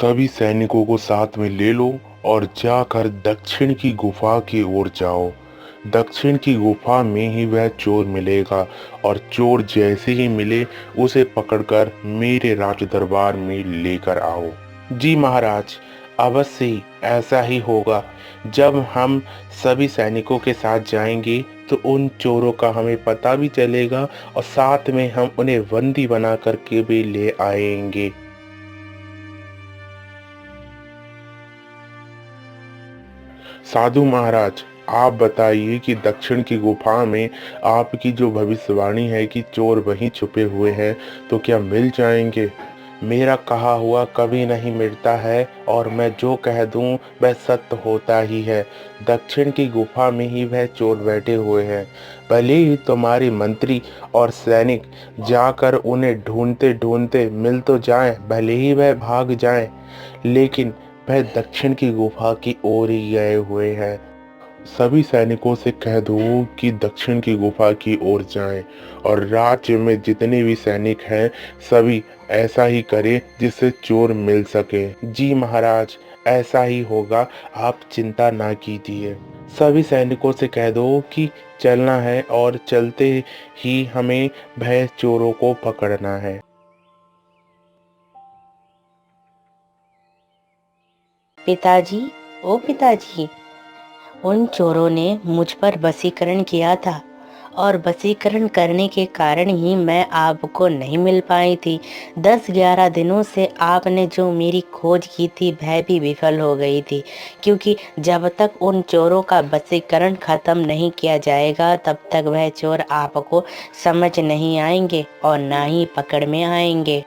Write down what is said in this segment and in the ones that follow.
सभी सैनिकों को साथ में ले लो और जाकर दक्षिण की गुफा की ओर जाओ। दक्षिण की गुफा में ही वह चोर मिलेगा और चोर जैसे ही मिले उसे पकड़कर मेरे राज दरबार में लेकर आओ। जी महाराज, अवश्य ही ऐसा ही होगा। जब हम सभी सैनिकों के साथ जाएंगे तो उन चोरों का हमें पता भी चलेगा और साथ में हम उन्हें बंदी बना करके भी ले आएंगे। साधु महाराज, आप बताइए कि दक्षिण की गुफा में आपकी जो भविष्यवाणी है कि चोर वहीं छुपे हुए हैं, तो क्या मिल जाएंगे? मेरा कहा हुआ कभी नहीं मिटता है और मैं जो कह दूं वह सत्य होता ही है। दक्षिण की गुफा में ही वह चोर बैठे हुए हैं। भले ही तुम्हारे मंत्री और सैनिक जाकर उन्हें ढूंढते ढूंढते मिल तो जाएं, भले ही वह भाग जाएं, लेकिन वह दक्षिण की गुफा की ओर ही गए हुए हैं। सभी सैनिकों से कह दो कि दक्षिण की गुफा की ओर जाएं और राज्य में जितने भी सैनिक हैं सभी ऐसा ही करें जिससे चोर मिल सके। जी महाराज, ऐसा ही होगा, आप चिंता ना कीजिए। सभी सैनिकों से कह दो कि चलना है और चलते ही हमें भय चोरों को पकड़ना है। पिताजी, ओ पिताजी, उन चोरों ने मुझ पर वशीकरण किया था और वशीकरण करने के कारण ही मैं आपको नहीं मिल पाई थी। 10-11 दिनों से आपने जो मेरी खोज की थी वह भी विफल हो गई थी, क्योंकि जब तक उन चोरों का वशीकरण खत्म नहीं किया जाएगा तब तक वह चोर आपको समझ नहीं आएंगे और ना ही पकड़ में आएंगे।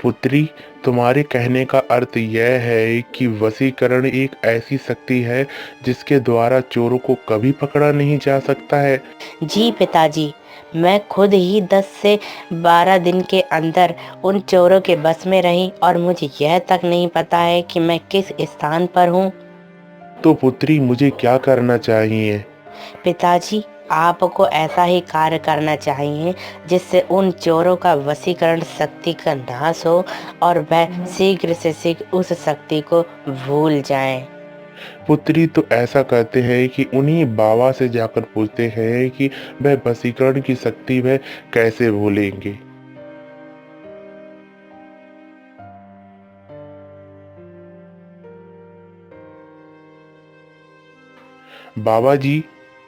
पुत्री, तुम्हारे कहने का अर्थ यह है कि वशीकरण एक ऐसी शक्ति है जिसके द्वारा चोरों को कभी पकड़ा नहीं जा सकता है। जी पिताजी, मैं खुद ही 10 से 12 दिन के अंदर उन चोरों के बस में रही और मुझे यह तक नहीं पता है कि मैं किस स्थान पर हूँ। तो पुत्री, मुझे क्या करना चाहिए? पिताजी, आपको ऐसा ही कार्य करना चाहिए जिससे उन चोरों का वशीकरण शक्ति का नाश हो और वह शीघ्र से शीघ्र उस शक्ति को भूल जाएं। पुत्री, तो ऐसा करते हैं कि उन्हीं बाबा से जाकर पूछते हैं कि वह वशीकरण की शक्ति वह कैसे भूलेंगे। बाबा जी,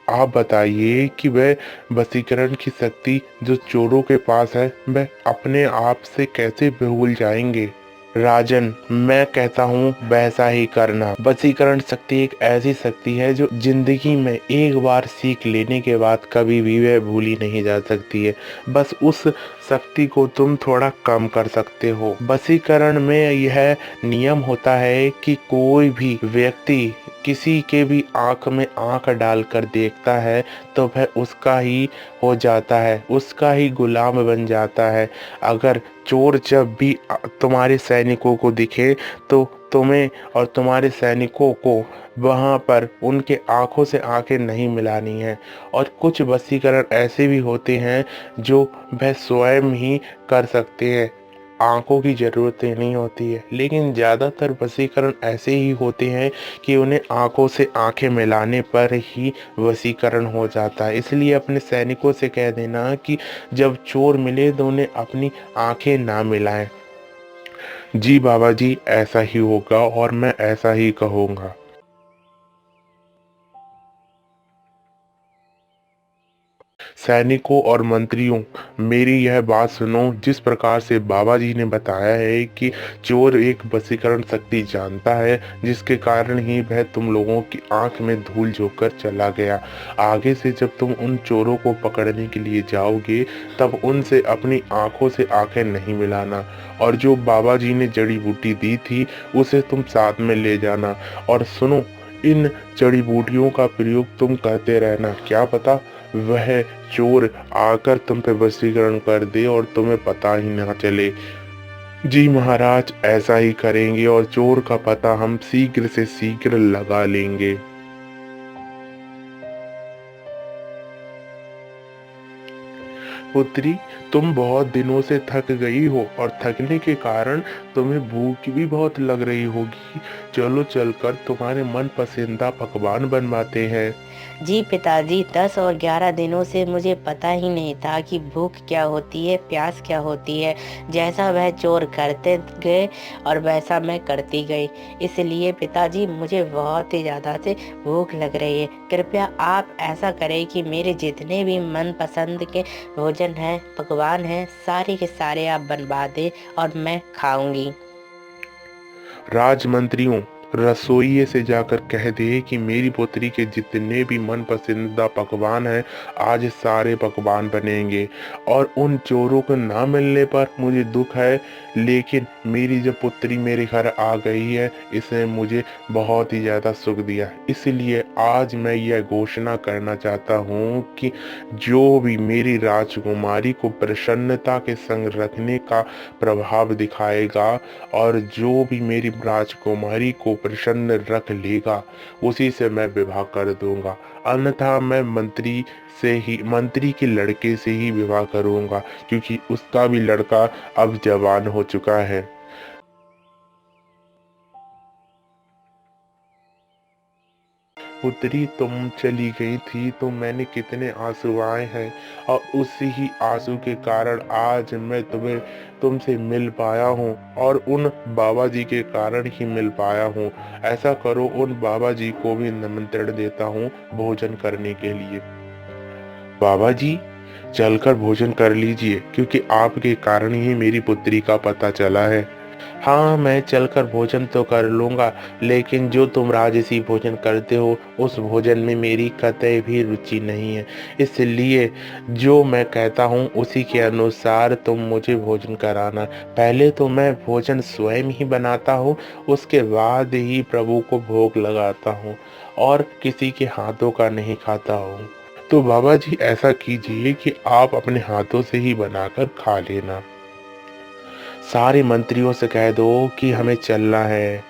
आप बताइए कि वह वशीकरण की शक्ति जो चोरों के पास है वह अपने आप से कैसे भूल जाएंगे? राजन, मैं कहता हूँ वैसा ही करना। वशीकरण शक्ति एक ऐसी शक्ति है जो जिंदगी में एक बार सीख लेने के बाद कभी भी वह भूली नहीं जा सकती है। बस उस शक्ति को तुम थोड़ा कम कर सकते हो। वशीकरण में यह नियम होता है कि कोई भी व्यक्ति किसी के भी आंख में आंख डालकर देखता है तो वह उसका ही हो जाता है, उसका ही गुलाम बन जाता है। अगर चोर जब भी तुम्हारे सैनिकों को दिखे तो तुम्हें और तुम्हारे सैनिकों को वहां पर उनके आंखों से आंखें नहीं मिलानी है। और कुछ वशीकरण ऐसे भी होते हैं जो वह स्वयं ही कर सकते हैं, आंखों की जरूरत नहीं होती है। लेकिन ज़्यादातर वशीकरण ऐसे ही होते हैं कि उन्हें आंखों से आंखें मिलाने पर ही वशीकरण हो जाता है। इसलिए अपने सैनिकों से कह देना कि जब चोर मिले तो उन्हें अपनी आंखें ना मिलाएं। जी बाबा जी, ऐसा ही होगा और मैं ऐसा ही कहूँगा। सैनिकों और मंत्रियों, मेरी यह बात सुनो। जिस प्रकार से बाबा जी ने बताया है कि चोर एक वशीकरण शक्ति जानता है जिसके कारण ही वह तुम लोगों की आंख में धूल झोंककर चला गया। आगे से जब तुम उन चोरों को पकड़ने के लिए जाओगे तब उनसे अपनी आंखों से आंखें नहीं मिलाना और जो बाबा जी ने जड़ी बूटी दी थी उसे तुम साथ में ले जाना। और सुनो, इन जड़ी बूटियों का प्रयोग तुम करते रहना, क्या पता वह चोर आकर तुम पे वशीकरण कर दे और तुम्हें पता ही ना चले। जी महाराज, ऐसा ही करेंगे और चोर का पता हम शीघ्र से शीघ्र लगा लेंगे। पुत्री, तुम बहुत दिनों से थक गई हो और थकने के कारण तुम्हें भूख भी बहुत लग रही होगी। चलो चलकर तुम्हारे मन पसंदीदा पकवान बनवाते हैं। जी पिताजी, 10 और 11 दिनों से मुझे पता ही नहीं था कि भूख क्या होती है, प्यास क्या होती है। जैसा वह चोर करते गए और वैसा मैं करती गई। इसलिए पिताजी, मुझे बहुत ही ज़्यादा से भूख लग रही है। कृपया आप ऐसा करें कि मेरे जितने भी मनपसंद के भोजन हैं, पकवान हैं, सारे के सारे आप बनवा दें और मैं खाऊँगी। राजमंत्रियों, रसोइये से जाकर कह दे कि मेरी पुत्री के जितने भी मन पसंदीदा पकवान हैं, आज सारे पकवान बनेंगे। और उन चोरों को ना मिलने पर मुझे दुख है, लेकिन मेरी जो पुत्री मेरे घर आ गई है, इसने मुझे बहुत ही ज़्यादा सुख दिया। इसलिए आज मैं यह घोषणा करना चाहता हूँ कि जो भी मेरी राजकुमारी को प्रसन्नता के संग रखने का प्रभाव दिखाएगा और जो भी मेरी राजकुमारी को प्रसन्न रख लेगा, उसी से मैं विवाह कर दूंगा। अन्यथा मैं मंत्री के लड़के से ही विवाह करूंगा, क्योंकि उसका भी लड़का अब जवान हो चुका है। पुत्री, तुम चली गई थी तो मैंने कितने आंसू आए हैं, और उसी ही आंसू के कारण आज मैं तुमसे मिल पाया हूँ, और उन बाबा जी के कारण ही मिल पाया हूँ। ऐसा करो, उन बाबा जी को भी निमंत्रण देता हूँ भोजन करने के लिए। बाबा जी, चलकर भोजन कर लीजिए, क्योंकि आपके कारण ही मेरी पुत्री का पता चला है। हाँ, मैं चलकर भोजन तो कर लूँगा, लेकिन जो तुम राजसी भोजन करते हो, उस भोजन में मेरी कतई भी रुचि नहीं है। इसलिए जो मैं कहता हूँ, उसी के अनुसार तुम मुझे भोजन कराना। पहले तो मैं भोजन स्वयं ही बनाता हूँ, उसके बाद ही प्रभु को भोग लगाता हूँ, और किसी के हाथों का नहीं खाता हूँ। तो बाबा जी, ऐसा कीजिए कि आप अपने हाथों से ही बनाकर खा लेना। सारे मंत्रियों से कह दो कि हमें चलना है।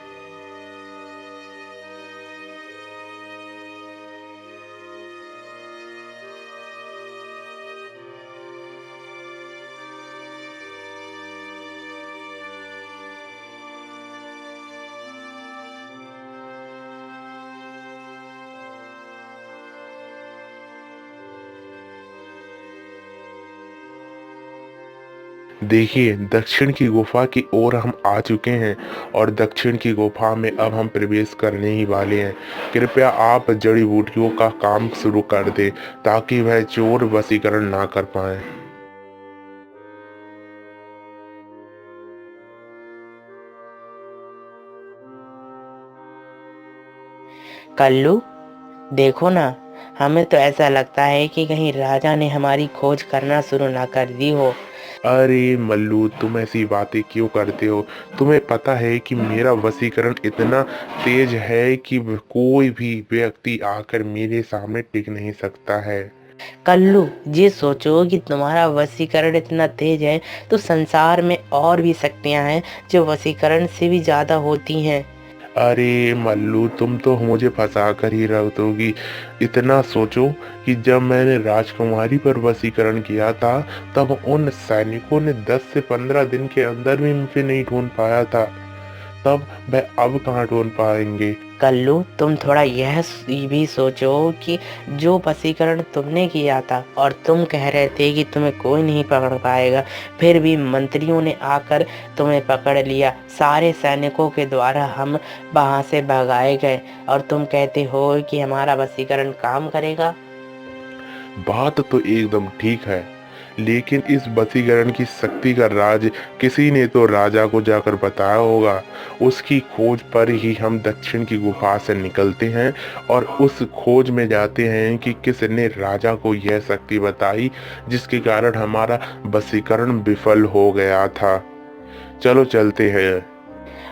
देखिए, दक्षिण की गुफा की ओर हम आ चुके हैं, और दक्षिण की गुफा में अब हम प्रवेश करने ही वाले हैं। कृपया आप जड़ी बूटियों का काम शुरू कर दें, ताकि वह चोर वशीकरण ना कर पाए। कल्लू, देखो ना, हमें तो ऐसा लगता है कि कहीं राजा ने हमारी खोज करना शुरू ना कर दी हो। अरे मल्लू, तुम ऐसी बातें क्यों करते हो? तुम्हें पता है कि मेरा वशीकरण इतना तेज है कि कोई भी व्यक्ति आकर मेरे सामने टिक नहीं सकता है। कल्लू, ये सोचो कि तुम्हारा वशीकरण इतना तेज है, तो संसार में और भी शक्तियां हैं जो वशीकरण से भी ज्यादा होती हैं। अरे मल्लू, तुम तो मुझे फंसा कर ही रख दोगी। इतना सोचो कि जब मैंने राजकुमारी पर वशीकरण किया था, तब उन सैनिकों ने 10 से 15 दिन के अंदर भी मुझे नहीं ढूंढ पाया था। तब वह अब कहाँ ढूंढ पाएंगे? कल्लू, तुम थोड़ा भी सोचो कि जो वशीकरण तुमने किया था और तुम कह रहे थे कि तुम्हें कोई नहीं पकड़ पाएगा, फिर भी मंत्रियों ने आकर तुम्हें पकड़ लिया। सारे सैनिकों के द्वारा हम वहां से भगाए गए, और तुम कहते हो कि हमारा वशीकरण काम करेगा। बात तो एकदम ठीक है, लेकिन इस वशीकरण की शक्ति का राज किसी ने तो राजा को जाकर बताया होगा। उसकी खोज पर ही हम दक्षिण की गुफा से निकलते हैं, और उस खोज में जाते हैं कि किसने राजा को यह शक्ति बताई, जिसके कारण हमारा वशीकरण विफल हो गया था। चलो चलते हैं।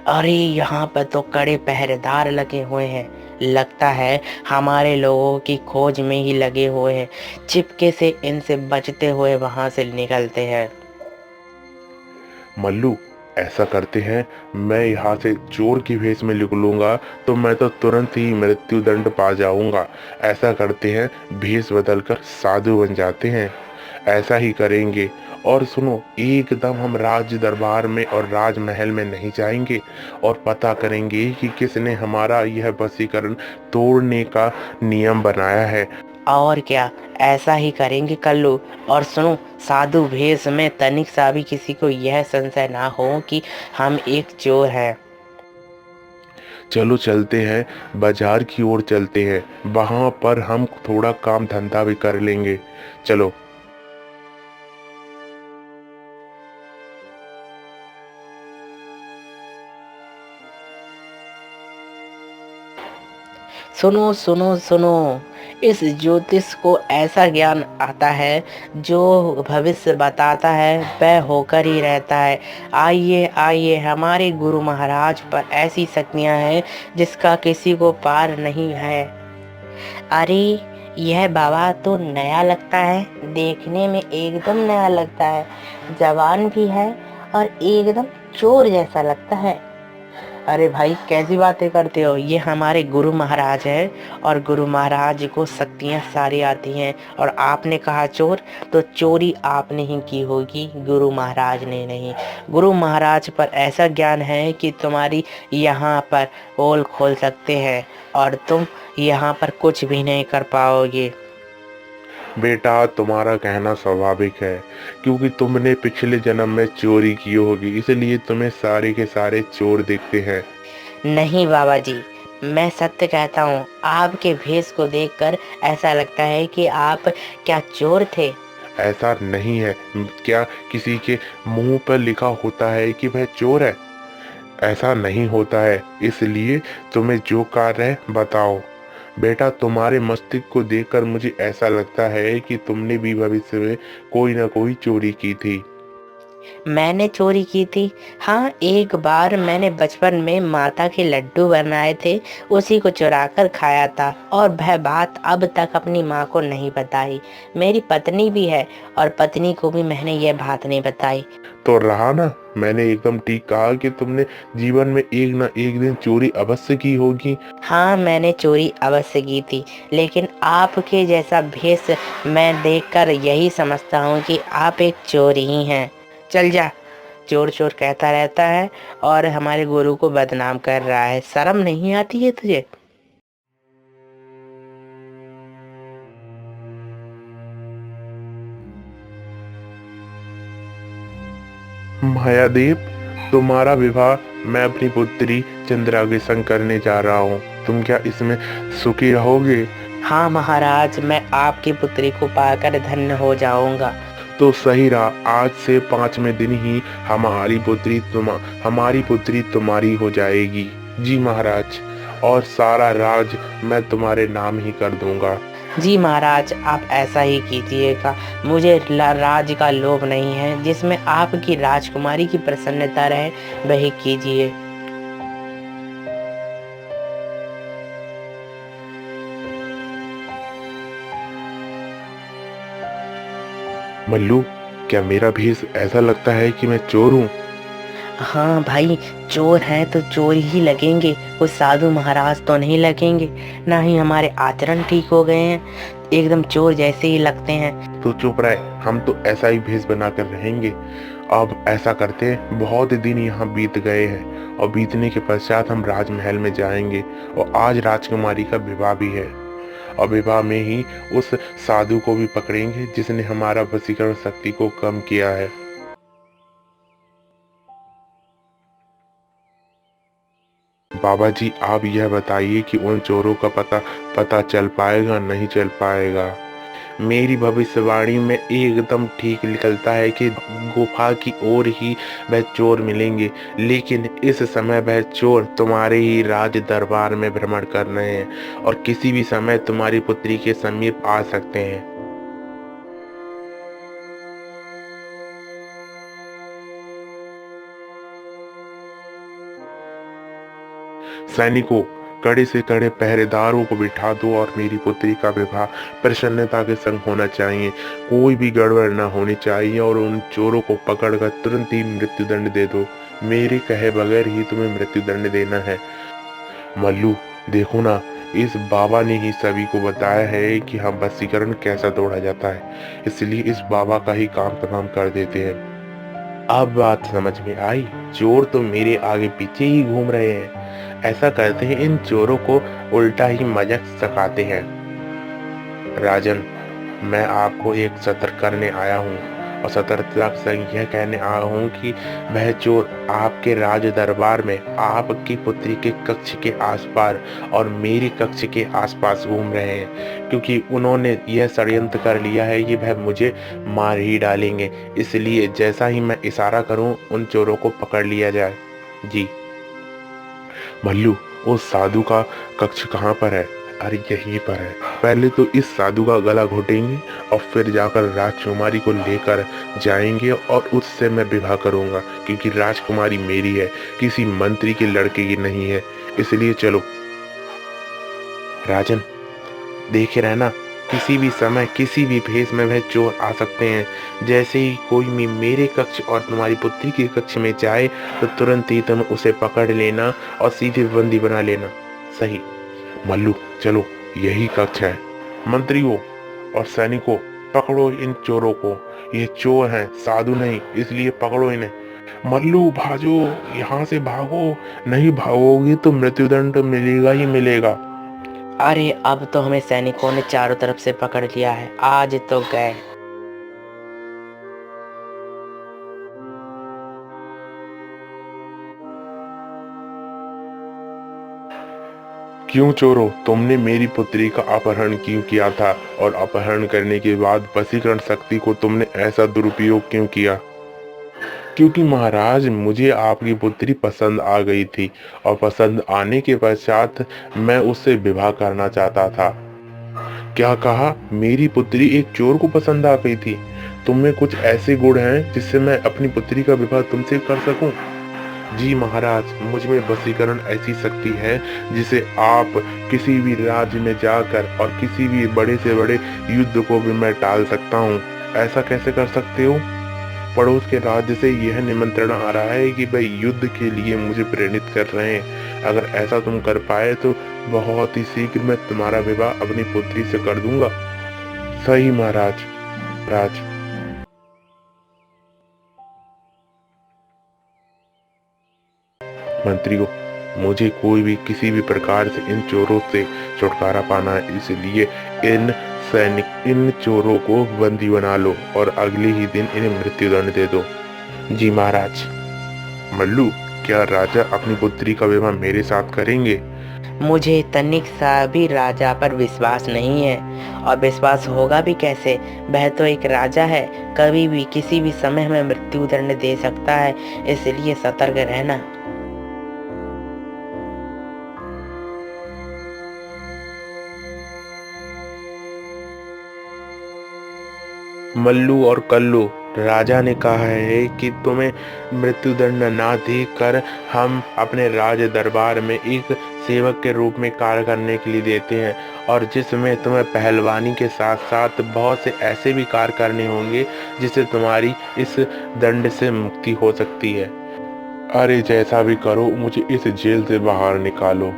अरे, यहाँ पर तो कड़े पहरेदार लगे हुए हैं। लगता है हमारे लोगों की खोज में ही लगे हुए हैं। चिपके से इनसे बचते हुए वहां से निकलते हैं। मल्लू, ऐसा करते हैं, मैं यहाँ से चोर की भेष में निकलूंगा तो मैं तो तुरंत ही मृत्यु दंड पा जाऊंगा। ऐसा करते हैं, भेष बदलकर साधु बन जाते हैं। ऐसा ही करेंगे। और सुनो, एकदम हम राज दरबार में और राजमहल में नहीं जाएंगे और पता करेंगे कि किसने हमारा यह वशीकरण तोड़ने का नियम बनाया है। और क्या, ऐसा ही करेंगे कल्लू। और सुनो, साधु भेष में तनिक सा भी किसी को यह संशय ना हो कि हम एक चोर हैं। चलो चलते हैं, बाजार की ओर चलते हैं, वहां पर हम थोड़ा काम धंधा भी कर लेंगे। चलो। सुनो सुनो सुनो, इस ज्योतिष को ऐसा ज्ञान आता है जो भविष्य बताता है वह होकर ही रहता है। आइए आइए, हमारे गुरु महाराज पर ऐसी शक्तियां हैं जिसका किसी को पार नहीं है। अरे, यह बाबा तो नया लगता है, देखने में एकदम नया लगता है। जवान भी है और एकदम चोर जैसा लगता है। अरे भाई, कैसी बातें करते हो, ये हमारे गुरु महाराज है और गुरु महाराज को शक्तियाँ सारी आती हैं। और आपने कहा चोर, तो चोरी आपने ही की होगी, गुरु महाराज ने नहीं। गुरु महाराज पर ऐसा ज्ञान है कि तुम्हारी यहाँ पर पोल खोल सकते हैं और तुम यहाँ पर कुछ भी नहीं कर पाओगे। बेटा, तुम्हारा कहना स्वाभाविक है, क्योंकि तुमने पिछले जन्म में चोरी की होगी, इसलिए तुम्हें सारे के सारे चोर दिखते हैं। नहीं बाबा जी, मैं सत्य कहता हूँ, आपके भेष को देखकर ऐसा लगता है कि आप क्या चोर थे। ऐसा नहीं है। क्या किसी के मुंह पर लिखा होता है कि वह चोर है? ऐसा नहीं होता है। इसलिए तुम्हें जो कार्य है बताओ। बेटा, तुम्हारे मस्तिष्क को देखकर मुझे ऐसा लगता है कि तुमने भी भविष्य में कोई ना कोई चोरी की थी। मैंने चोरी की थी? हाँ, एक बार मैंने बचपन में माता के लड्डू बनाए थे, उसी को चुरा कर खाया था और वह बात अब तक अपनी माँ को नहीं बताई। मेरी पत्नी भी है और पत्नी को भी मैंने यह बात नहीं बताई। तो रहा ना, मैंने एकदम ठीक कहा कि तुमने जीवन में एक ना एक दिन चोरी अवश्य की होगी। हाँ, मैंने चोरी अवश्य की थी, लेकिन आपके जैसा भेष मैं देखकर यही समझता हूँ कि आप एक चोर ही हैं। चल जा, चोर चोर कहता रहता है और हमारे गुरु को बदनाम कर रहा है। शर्म नहीं आती है तुझे? महादेव, तुम्हारा विवाह मैं अपनी पुत्री चंद्रा के संग करने जा रहा हूँ। तुम क्या इसमें सुखी रहोगे? हाँ महाराज, मैं आपकी पुत्री को पाकर धन्य हो जाऊंगा। तो सही रहा। आज से 5वें दिन ही हमारी पुत्री तुम्हारी हो जाएगी। जी महाराज। और सारा राज मैं तुम्हारे नाम ही कर दूंगा। जी महाराज, आप ऐसा ही कीजिएगा। मुझे राज का लोभ नहीं है, जिसमें आपकी राजकुमारी की प्रसन्नता रहे वही कीजिए। मल्लू, क्या मेरा भेष ऐसा लगता है कि मैं चोर हूँ? हाँ भाई, चोर हैं तो चोर ही लगेंगे, वो साधु महाराज तो नहीं लगेंगे। ना ही हमारे आचरण ठीक हो गए हैं, एकदम चोर जैसे ही लगते हैं। तो चुप रहे, हम तो ऐसा ही भेष बनाकर रहेंगे। अब ऐसा करते हैं, बहुत दिन यहाँ बीत गए हैं और बीतने के पश्चात हम राजमहल में जाएंगे और आज राजकुमारी का विवाह भी है। और विवाह में ही उस साधु को भी पकड़ेंगे जिसने हमारा वशीकरण शक्ति को कम किया है। बाबा जी, आप यह बताइए कि उन चोरों का पता चल पाएगा नहीं चल पाएगा? मेरी भविष्यवाणी में एकदम ठीक निकलता है कि गुफा की ओर ही वह चोर मिलेंगे, लेकिन इस समय वह चोर तुम्हारे ही राज दरबार में भ्रमण कर रहे हैं और किसी भी समय तुम्हारी पुत्री के समीप आ सकते हैं। सैनिकों, कड़े से कड़े पहरेदारों को बिठा दो और मेरी पुत्री का विवाह प्रसन्नता के संग होना चाहिए। कोई भी गड़बड़ ना होनी चाहिए और उन चोरों को पकड़कर तुरंत ही मृत्युदंड दे दो। मेरे कहे बगैर ही तुम्हें मृत्युदंड देना है। मल्लू, देखो ना, इस बाबा ने ही सभी को बताया है कि हम वशीकरण कैसा तोड़ा जाता है, इसलिए इस बाबा का ही काम तमाम कर देते हैं। अब बात समझ में आई। चोर तो मेरे आगे पीछे ही घूम रहे हैं। ऐसा करते हैं, इन चोरों को उल्टा ही मजाक सिखाते हैं। राजन, मैं आपको एक सतर्क करने आया हूँ और सतर्कता संग यह कहने आया हूँ कि वह चोर आपके राज दरबार में आपकी पुत्री के कक्ष के आसपास और मेरी कक्ष के आसपास घूम रहे हैं, क्योंकि उन्होंने यह षड्यंत्र कर लिया है कि वह मुझे मार ही डालेंगे। इसलिए जैसा ही मैं इशारा करूं, उन चोरों को पकड़ लिया जाए। जी। मल्लू, उस साधु का कक्ष कहाँ पर है? अरे यहीं पर है। पहले तो इस साधु का गला घोटेंगे और फिर जाकर राजकुमारी को लेकर जाएंगे और उससे मैं विवाह करूंगा, क्योंकि राजकुमारी मेरी है, किसी मंत्री के लड़के की नहीं है। इसलिए चलो। राजन, देखे रहना, किसी भी समय किसी भी भेष में वह चोर आ सकते हैं। जैसे ही कोई भी मेरे कक्ष और तुम्हारी पुत्री के कक्ष में जाए तो तुरंत ही तुम उसे पकड़ लेना और सीधे बंदी बना लेना। सही। मल्लू, चलो, यही कक्ष है। मंत्रियों और सैनिकों, पकड़ो इन चोरों को। ये चोर हैं, साधु नहीं, इसलिए पकड़ो इन्हें। मल्लू, भागो, यहाँ से भागो। नहीं भागोगे तो मृत्युदंड मिलेगा ही मिलेगा। अरे अब तो हमें सैनिकों ने चारों तरफ से पकड़ लिया है, आज तो गए। क्यों चोरों, तुमने मेरी पुत्री का अपहरण क्यों किया था? और अपहरण करने के बाद वशीकरण शक्ति को तुमने ऐसा दुरुपयोग क्यों किया? क्योंकि महाराज, मुझे आपकी पुत्री पसंद आ गई थी और पसंद आने के पश्चात मैं उससे विवाह करना चाहता था। क्या कहा? मेरी पुत्री एक चोर को पसंद आ गई थी? तुम में कुछ ऐसे गुण हैं जिससे मैं अपनी पुत्री का विवाह तुमसे कर सकूं? जी महाराज, मुझ में वशीकरण ऐसी शक्ति है जिसे आप किसी भी राज्य में जाकर और किसी भी बड़े से बड़े युद्ध को भी मैं टाल सकता हूँ। ऐसा कैसे कर सकते हो? पड़ोस के राज्य से यह निमंत्रण आ रहा है कि भाई युद्ध के लिए मुझे प्रेरित कर रहे हैं। अगर ऐसा तुम कर पाए तो बहुत ही शीघ्र मैं तुम्हारा विवाह अपनी पुत्री से कर दूंगा। सही महाराज। राज, मंत्रियों, मुझे कोई भी किसी भी प्रकार से इन चोरों से छुटकारा पाना है, इसलिए इन चोरों को बंदी बना लो और अगले ही दिन इन्हें मृत्युदंड दे दो। जी महाराज। मल्लू, क्या राजा अपनी पुत्री का विवाह मेरे साथ करेंगे? मुझे तनिक सा भी राजा पर विश्वास नहीं है, और विश्वास होगा भी कैसे? वह तो एक राजा है, कभी भी किसी भी समय में मृत्युदंड दे सकता है, इसलिए सतर्क रहना। मल्लू और कल्लू, राजा ने कहा है कि तुम्हें मृत्युदंड ना देकर हम अपने राज दरबार में एक सेवक के रूप में कार्य करने के लिए देते हैं, और जिसमें तुम्हें पहलवानी के साथ साथ बहुत से ऐसे भी कार्य करने होंगे जिससे तुम्हारी इस दंड से मुक्ति हो सकती है। अरे जैसा भी करो, मुझे इस जेल से बाहर निकालो।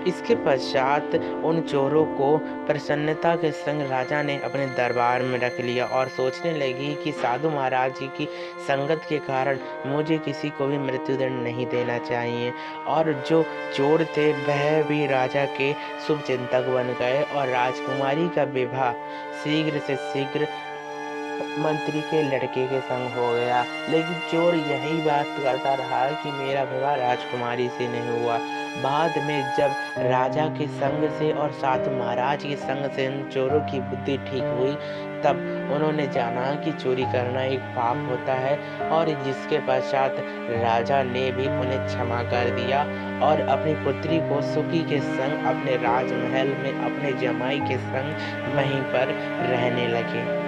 इसके पश्चात उन चोरों को प्रसन्नता के संग राजा ने अपने दरबार में रख लिया और सोचने लगी कि साधु महाराज जी की संगत के कारण मुझे किसी को भी मृत्युदंड नहीं देना चाहिए। और जो चोर थे वह भी राजा के शुभ चिंतक बन गए और राजकुमारी का विवाह शीघ्र से शीघ्र मंत्री के लड़के के संग हो गया। लेकिन चोर यही बात करता रहा कि मेरा विवाह राजकुमारी से नहीं हुआ। बाद में जब राजा के संग से और साथ महाराज के संग से इन चोरों की बुद्धि ठीक हुई, तब उन्होंने जाना कि चोरी करना एक पाप होता है, और जिसके पश्चात राजा ने भी उन्हें क्षमा कर दिया और अपनी पुत्री को सुखी के संग अपने राजमहल में अपने जमाई के संग वहीं पर रहने लगे।